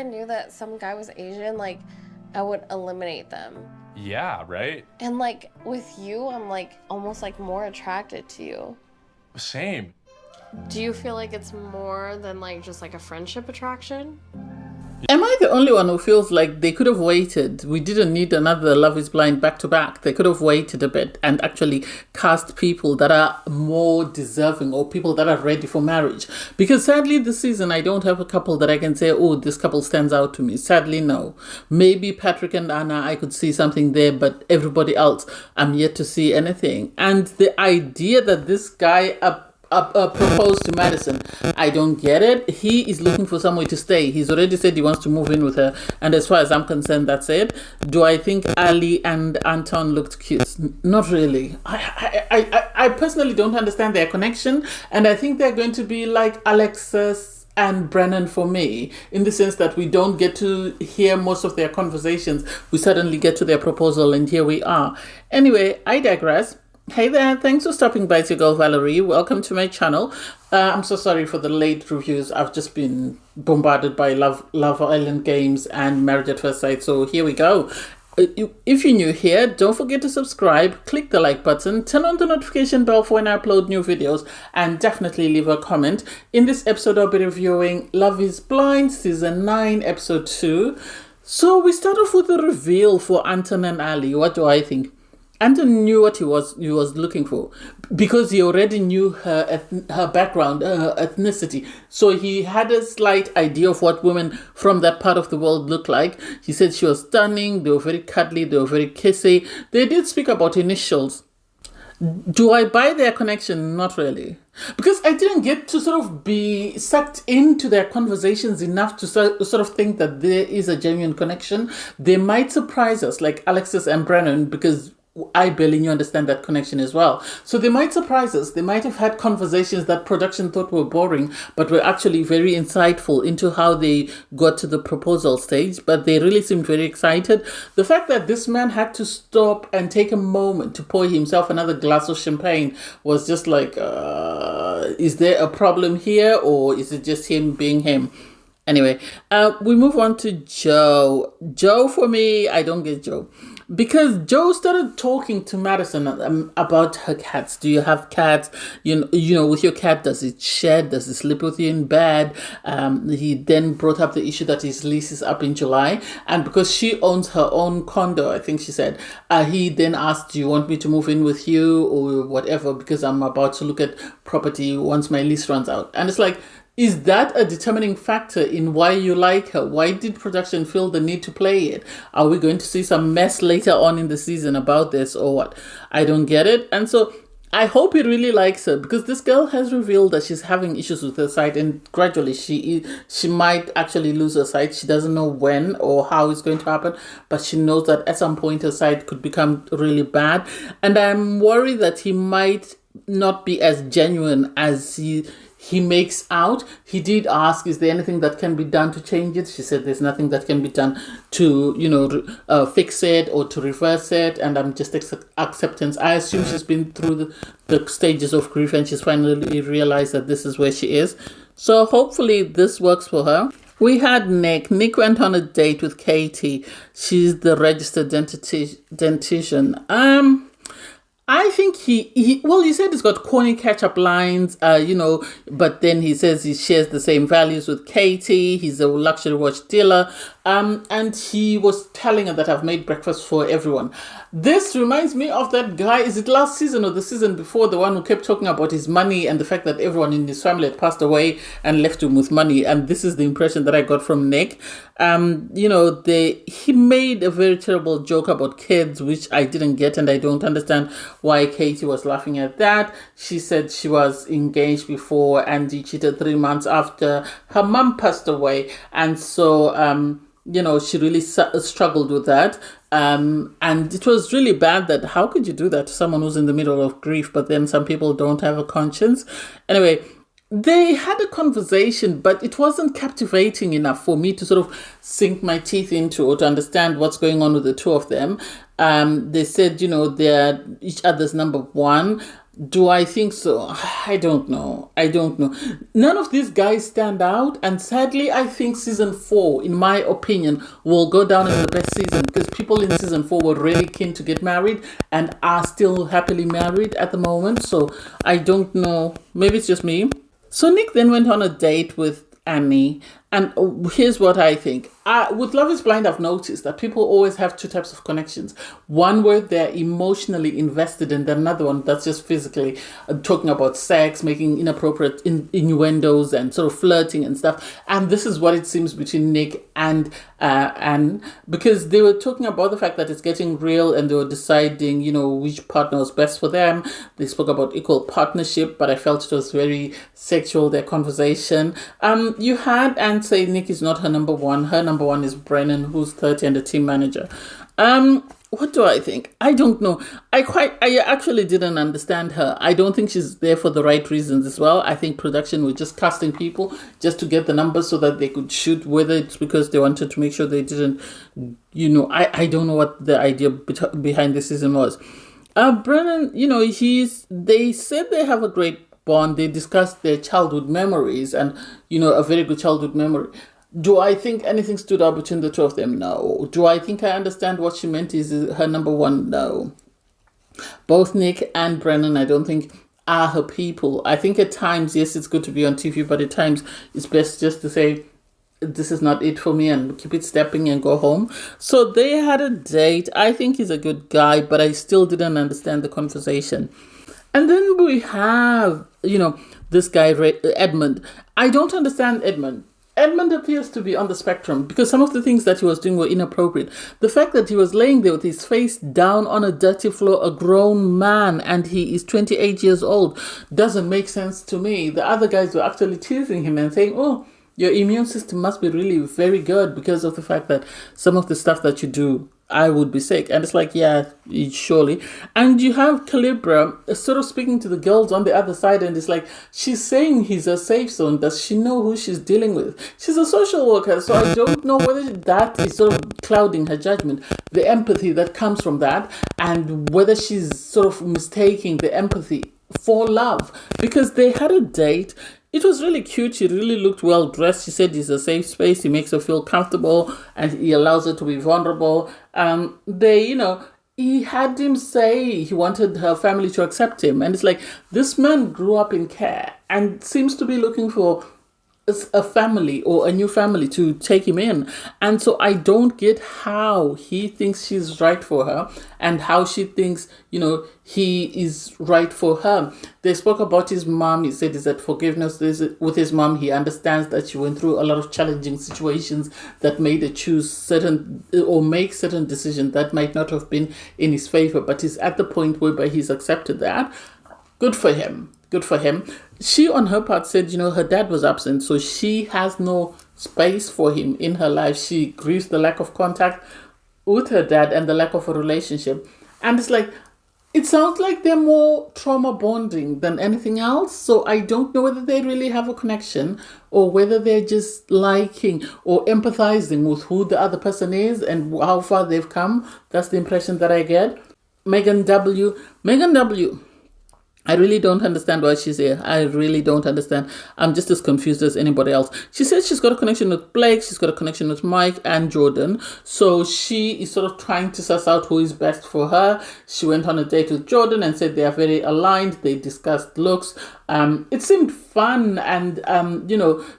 knew that some guy was Asian, like, I would eliminate them. Yeah, right? And, like, with you, I'm, like, almost, like, more attracted to you. Same. Do you feel like it's more than, like, just, like, a friendship attraction? Am I the only one who feels like they could have waited? We didn't need another Love is Blind back to back. They could have waited a bit and actually cast people that are more deserving or people that are ready for marriage. Because sadly this season I don't have a couple that I can say, oh, this couple stands out to me. Sadly, no. Maybe Patrick and Anna, I could see something there, but everybody else, I'm yet to see anything. And the idea that this guy proposed to Madison, I don't get it. He is looking for somewhere to stay. He's already said he wants to move in with her, and as far as I'm concerned, that's it. Do I think Ali and Anton looked cute? Not really. I personally don't understand their connection, and I think they're going to be like Alexis and Brennan for me, in the sense that we don't get to hear most of their conversations. We suddenly get to their proposal, and here we are. Anyway, I digress. Hey there, thanks for stopping by. It's your girl Valerie. Welcome to my channel. I'm so sorry for the late reviews. I've just been bombarded by Love Island games and Marriage at First Sight, so here we go. If you're new here, don't forget to subscribe, click the like button, turn on the notification bell for when I upload new videos, and definitely leave a comment. In this episode, I'll be reviewing Love is Blind Season 9, Episode 2. So we start off with a reveal for Anton and Ali. What do I think? Anton knew what he was looking for because he already knew her background, her ethnicity. So he had a slight idea of what women from that part of the world look like. He said she was stunning, they were very cuddly, they were very kissy. They did speak about initials. Do I buy their connection? Not really. Because I didn't get to sort of be sucked into their conversations enough to sort of think that there is a genuine connection. They might surprise us, like Alexis and Brennan, because I barely understand that connection as well. So they might surprise us. They might have had conversations that production thought were boring, but were actually very insightful into how they got to the proposal stage. But they really seemed very excited. The fact that this man had to stop and take a moment to pour himself another glass of champagne was just like, is there a problem here, or is it just him being him? Anyway, we move on to Joe. Joe, for me, I don't get Joe. Because Joe started talking to Madison about her cats. Do you have cats? You know, with your cat, does it shed? Does it sleep with you in bed? He then brought up the issue that his lease is up in July. And because she owns her own condo, I think she said, he then asked, do you want me to move in with you or whatever? Because I'm about to look at property once my lease runs out. And it's like, is that a determining factor in why you like her? Why did production feel the need to play it? Are we going to see some mess later on in the season about this or what? I don't get it. And so I hope he really likes her, because this girl has revealed that she's having issues with her sight, and gradually she might actually lose her sight. She doesn't know when or how it's going to happen, but she knows that at some point her sight could become really bad. And I'm worried that he might not be as genuine as he makes out. He did ask, is there anything that can be done to change it? She said there's nothing that can be done to, fix it or to reverse it. And I'm just acceptance. I assume she's been through the stages of grief and she's finally realized that this is where she is. So hopefully this works for her. We had Nick. Nick went on a date with Katie. She's the registered dentition. I think he said he's got corny catch-up lines, but then he says he shares the same values with Katie. He's a luxury watch dealer. And he was telling her that I've made breakfast for everyone. This reminds me of that guy, is it last season or the season before, the one who kept talking about his money and the fact that everyone in his family had passed away and left him with money. And this is the impression that I got from Nick. He made a very terrible joke about kids, which I didn't get, and I don't understand why Katie was laughing at that. She said she was engaged before and he cheated 3 months after her mom passed away. And so, she really struggled with that. And it was really bad that how could you do that to someone who's in the middle of grief, but then some people don't have a conscience. Anyway, they had a conversation, but it wasn't captivating enough for me to sort of sink my teeth into or to understand what's going on with the two of them. They said, they're each other's number one. Do I think so? I don't know. None of these guys stand out. And sadly, I think season 4, in my opinion, will go down as the best season because people in season 4 were really keen to get married and are still happily married at the moment. So I don't know. Maybe it's just me. So Nick then went on a date with Annie. And here's what I think. With Love is Blind, I've noticed that people always have two types of connections. One where they're emotionally invested, and another one that's just physically talking about sex, making inappropriate innuendos and sort of flirting and stuff. And this is what it seems between Nick and Anne, because they were talking about the fact that it's getting real and they were deciding, which partner was best for them. They spoke about equal partnership, but I felt it was very sexual, their conversation. You had Anne say Nick is not her number one. Her number one is Brennan, who's 30 and a team manager. What do I think? I don't know. I actually didn't understand her. I don't think she's there for the right reasons as well. I think production were just casting people just to get the numbers so that they could shoot, whether it's because they wanted to make sure they didn't, I don't know what the idea behind the season was. Brennan, they said they have a great bond. They discussed their childhood memories and, a very good childhood memory. Do I think anything stood out between the two of them? No. Do I think I understand what she meant is her number one? No. Both Nick and Brennan, I don't think, are her people. I think at times, yes, it's good to be on TV, but at times it's best just to say, this is not it for me and keep it stepping and go home. So they had a date. I think he's a good guy, but I still didn't understand the conversation. And then we have, this guy, Edmund. I don't understand Edmund. Edmund appears to be on the spectrum because some of the things that he was doing were inappropriate. The fact that he was laying there with his face down on a dirty floor, a grown man, and he is 28 years old, doesn't make sense to me. The other guys were actually teasing him and saying, oh, your immune system must be really very good because of the fact that some of the stuff that you do, I would be sick. And it's like, yeah, surely. And you have Calibra sort of speaking to the girls on the other side, and it's like, she's saying he's a safe zone. Does she know who she's dealing with? She's a social worker, so I don't know whether that is sort of clouding her judgment, the empathy that comes from that, and whether she's sort of mistaking the empathy for love. Because they had a date. It was really cute. She really looked well dressed. She said he's a safe space. He makes her feel comfortable and he allows her to be vulnerable. He had him say he wanted her family to accept him. And it's like, this man grew up in care and seems to be looking for a family or a new family to take him in. And so I don't get how he thinks she's right for her and how she thinks, he is right for her. They spoke about his mom. He said he's at forgiveness with his mom. He understands that she went through a lot of challenging situations that made her choose certain or make certain decisions that might not have been in his favor, but he's at the point whereby he's accepted that. Good for him. Good for him. She, on her part, said, her dad was absent, so she has no space for him in her life. She grieves the lack of contact with her dad and the lack of a relationship. And it's like, it sounds like they're more trauma bonding than anything else. So I don't know whether they really have a connection or whether they're just liking or empathizing with who the other person is and how far they've come. That's the impression that I get. Megan W. I really don't understand why she's here. I really don't understand. I'm just as confused as anybody else. She says she's got a connection with Blake. She's got a connection with Mike and Jordan. So she is sort of trying to suss out who is best for her. She went on a date with Jordan and said they are very aligned. They discussed looks. It seemed fun. And,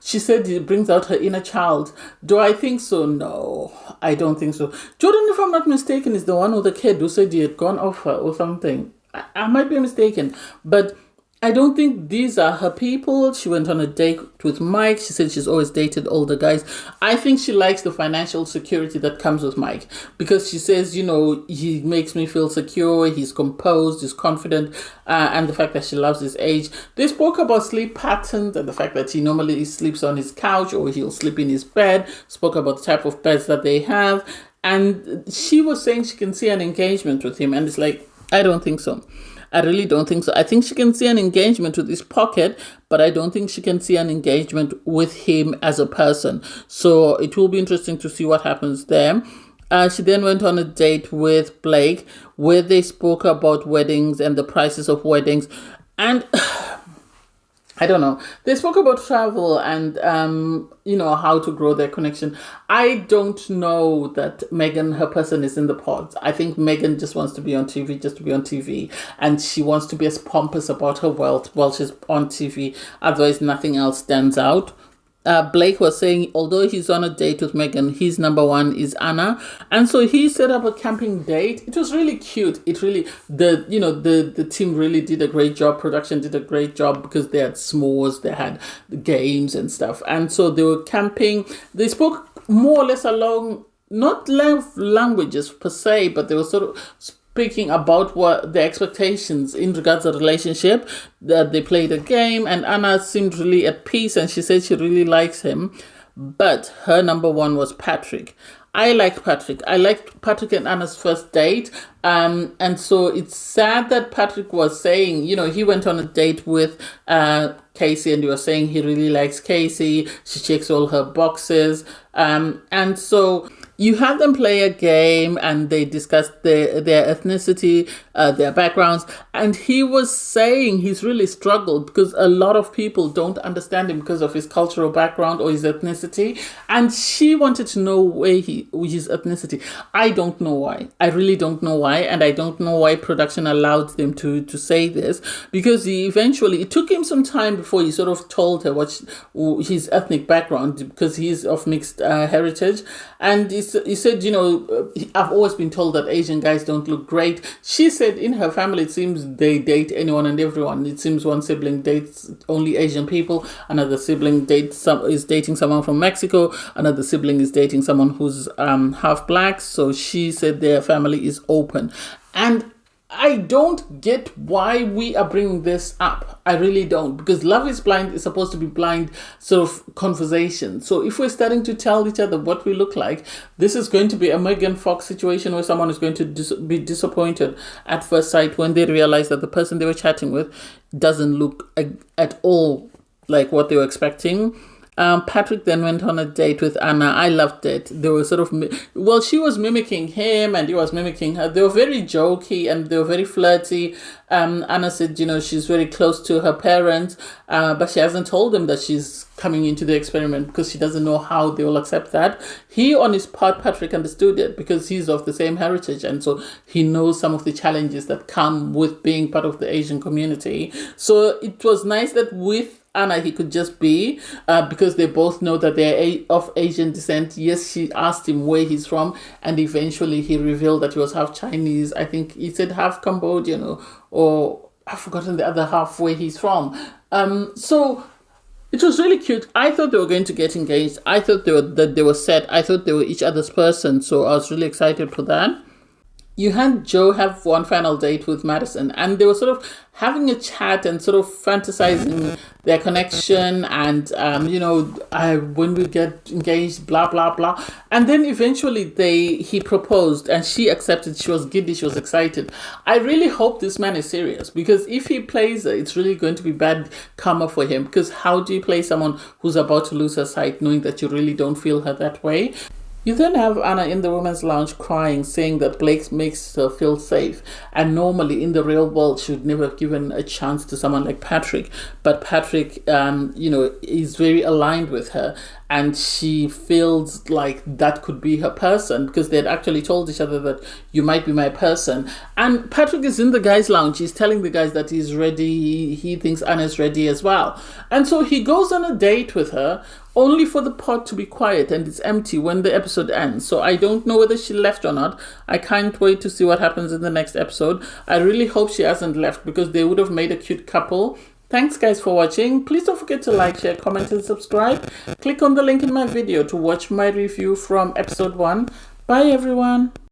she said it brings out her inner child. Do I think so? No, I don't think so. Jordan, if I'm not mistaken, is the one with the kid who said he had gone off her or something. I might be mistaken, but I don't think these are her people. She went on a date with Mike. She said she's always dated older guys. I think she likes the financial security that comes with Mike because she says, he makes me feel secure. He's composed, he's confident, and the fact that she loves his age. They spoke about sleep patterns and the fact that he normally sleeps on his couch or he'll sleep in his bed. Spoke about the type of beds that they have. And she was saying she can see an engagement with him. And it's like, I don't think so. I really don't think so. I think she can see an engagement with his pocket, but I don't think she can see an engagement with him as a person. So it will be interesting to see what happens there. She then went on a date with Blake where they spoke about weddings and the prices of weddings. And I don't know. They spoke about travel and, how to grow their connection. I don't know that Megan, her person, is in the pods. I think Megan just wants to be on TV, just to be on TV. And she wants to be as pompous about her wealth while she's on TV. Otherwise, nothing else stands out. Blake was saying, although he's on a date with Megan, his number one is Anna, and so he set up a camping date. It was really cute. It really, the team really did a great job. Production did a great job because they had s'mores, they had games and stuff, and so they were camping. They spoke more or less along not languages per se, but they were sort of speaking about what the expectations in regards to the relationship. That they played a game, and Anna seemed really at peace, and she said she really likes him, but her number one was Patrick. I liked Patrick. I liked Patrick and Anna's first date, and so it's sad that Patrick was saying, he went on a date with Casey, and he was saying he really likes Casey. She checks all her boxes, and so you have them play a game and they discuss their ethnicity, their backgrounds. And he was saying he's really struggled because a lot of people don't understand him because of his cultural background or his ethnicity. And she wanted to know his ethnicity. I don't know why. I really don't know why. And I don't know why production allowed them to say this, because it took him some time before he sort of told her what his ethnic background, because he's of mixed heritage. And he said, I've always been told that Asian guys don't look great. She said in her family, it seems they date anyone and everyone. It seems one sibling dates only Asian people. Another sibling is dating someone from Mexico. Another sibling is dating someone who's half black. So she said their family is open. And I don't get why we are bringing this up. I really don't, because Love is Blind is supposed to be blind sort of conversation. So if we're starting to tell each other what we look like, this is going to be a Megan Fox situation where someone is going to be disappointed at first sight when they realize that the person they were chatting with doesn't look at all like what they were expecting. Patrick then went on a date with Anna. I loved it. They were sort of, she was mimicking him and he was mimicking her. They were very jokey and they were very flirty. Anna said, she's very close to her parents, but she hasn't told them that she's coming into the experiment because she doesn't know how they will accept that. He, on his part, Patrick understood it because he's of the same heritage, and so he knows some of the challenges that come with being part of the Asian community. So it was nice that with Anna, he could just be, because they both know that they're of Asian descent. Yes, she asked him where he's from, and eventually he revealed that he was half Chinese. I think he said half Cambodian, or I've forgotten the other half where he's from. So it was really cute. I thought they were going to get engaged. I thought they were set. I thought they were each other's person. So I was really excited for that. You had Joe have one final date with Madison, and they were sort of having a chat and sort of fantasizing their connection and, when we get engaged, blah, blah, blah. And then eventually he proposed and she accepted. She was giddy. She was excited. I really hope this man is serious, because if he plays her, it's really going to be bad karma for him, because how do you play someone who's about to lose her sight knowing that you really don't feel her that way? You then have Anna in the women's lounge crying, saying that Blake makes her feel safe. And normally in the real world, she would never have given a chance to someone like Patrick. But Patrick, is very aligned with her. And she feels like that could be her person, because they had actually told each other that you might be my person. And Patrick is in the guys' lounge. He's telling the guys that he's ready. He thinks Anna's ready as well. And so he goes on a date with her, only for the pod to be quiet and it's empty when the episode ends. So I don't know whether she left or not. I can't wait to see what happens in the next episode. I really hope she hasn't left, because they would have made a cute couple. Thanks guys for watching. Please don't forget to like, share, comment and subscribe. Click on the link in my video to watch my review from episode 1. Bye everyone.